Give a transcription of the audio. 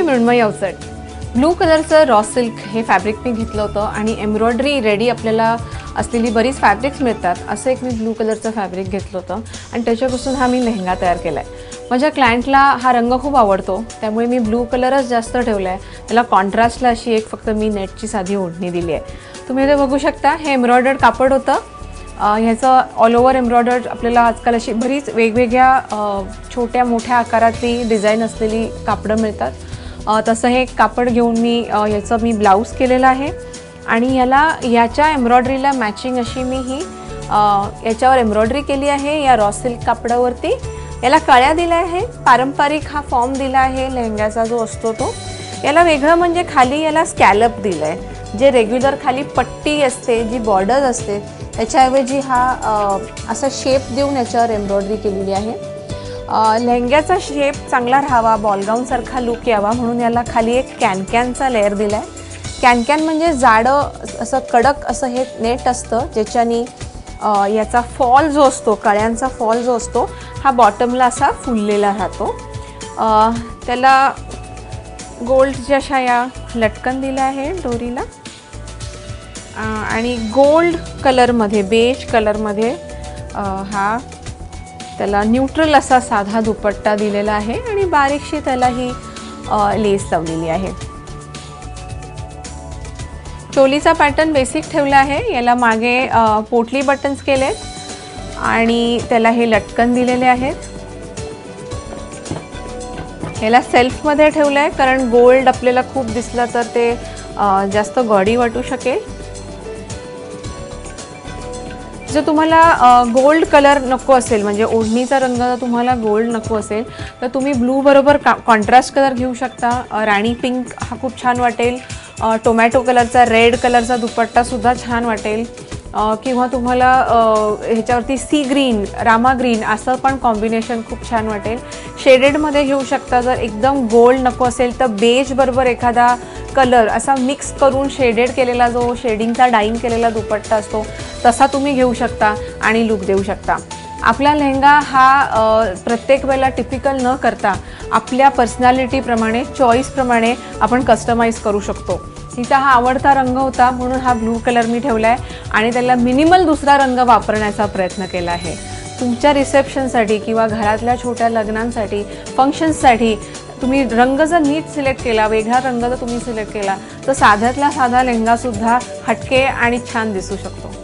Mrinmayi Avachat. Blue कलरचं raw silk हे fabric मी घेतलं होतं आणि एम्ब्रॉयडरी रेडी आपल्याला असलेली बरीच फॅब्रिक्स मिळतात. असं एक मी ब्लू कलरचं फॅब्रिक घेतलं होतं आणि त्याच्यापासून हा मी लेहंगा तयार केला आहे. माझ्या क्लायंटला हा रंग खूप आवडतो, त्यामुळे मी ब्लू कलरच जास्त ठेवला आहे. त्याला कॉन्ट्रास्टला अशी एक फक्त मी नेटची साधी ओढणी दिली आहे. तुम्ही इथे बघू शकता, हे एम्ब्रॉयडर्ड कापड होतं. ह्याचं ऑल ओव्हर एम्ब्रॉयडर्ड आपल्याला आजकाल अशी बरीच वेगवेगळ्या छोट्या मोठ्या आकारातली डिझाईन असलेली कापडं मिळतात. तसं हे कापड घेऊन मी याचं मी ब्लाऊज केलेलं आहे आणि याच्या एम्ब्रॉयडरीला मॅचिंग अशी मी ही याच्यावर एम्ब्रॉयडरी केली आहे या रॉ सिल्क कापडावरती. याला कळ्या दिल्या आहे, पारंपरिक हा फॉर्म दिला आहे लेहंग्याचा जो असतो तो. याला वेगळं म्हणजे खाली याला स्कॅलप दिलं आहे. जे रेग्युलर खाली पट्टी असते, जी बॉर्डर असते, त्याच्याऐवजी हा असा शेप देऊन याच्यावर एम्ब्रॉयडरी केलेली आहे. लेहंग्याचा शेप चांगला राहावा, बॉलगाऊनसारखा लुक यावा म्हणून याला खाली एक कॅनकॅनचा लेअर दिला आहे. कॅनकॅन म्हणजे जाडं असं कडक असं हे नेट असतं, ज्याच्यानी याचा फॉल जो असतो, कळ्यांचा फॉल जो असतो, हा बॉटमला असा फुललेला राहतो. त्याला गोल्डच्या अशा या लटकन दिल्या आहे दोरीला आणि गोल्ड कलरमध्ये, बेज कलरमध्ये हा त्याला न्यूट्रल असा साधा दुपट्टा दिलेला आहे आणि बारीकशी त्याला ही लेस लावलेली आहे. चोलीचा पॅटर्न बेसिक ठेवला आहे. याला मागे पोटली बटन्स केलेत आणि त्याला हे लटकन दिलेले आहेत. याला सेल्फमध्ये ठेवलं आहे कारण गोल्ड आपल्याला खूप दिसला तर ते जास्त गॉडी वाटू शकेल. जर तुम्हाला गोल्ड कलर नको असेल, म्हणजे ओढणीचा रंग जर तुम्हाला गोल्ड नको असेल तर तुम्ही ब्लू बरोबर कॉन्ट्रास्ट कलर घेऊ शकता. राणी पिंक हा खूप छान वाटेल. टोमॅटो कलरचा, रेड कलरचा दुपट्टासुद्धा छान वाटेल. किंवा तुम्हाला ह्याच्यावरती सी ग्रीन, रामा ग्रीन असं पण कॉम्बिनेशन खूप छान वाटेल. शेडेडमध्ये घेऊ शकता. जर एकदम गोल्ड नको असेल तर बेज बरोबर एखादा कलर असा मिक्स करून शेडेड केलेला, जो शेडिंगचा डाईंग केलेला दुपट्टा असतो तसा तुम्ही घेऊ शकता आणि लुक देऊ शकता. आपला लेहंगा हा प्रत्येक वेळेला टिपिकल न करता आपल्या पर्सनॅलिटीप्रमाणे, चॉईसप्रमाणे आपण कस्टमाइज करू शकतो. तिचा हा आवडता रंग होता म्हणून हा ब्लू कलर मी ठेवला आहे आणि त्याला मिनिमल दुसरा रंग वापरण्याचा प्रयत्न केला आहे. तुमच्या रिसेप्शनसाठी किंवा घरातल्या छोट्या लग्नांसाठी, फंक्शन्ससाठी तुम्ही रंग जर नीट सिलेक्ट केला, वेगळा रंग जर तुम्ही सिलेक्ट केला तर साध्यातला साधा लेहंगासुद्धा हटके आणि छान दिसू शकतो.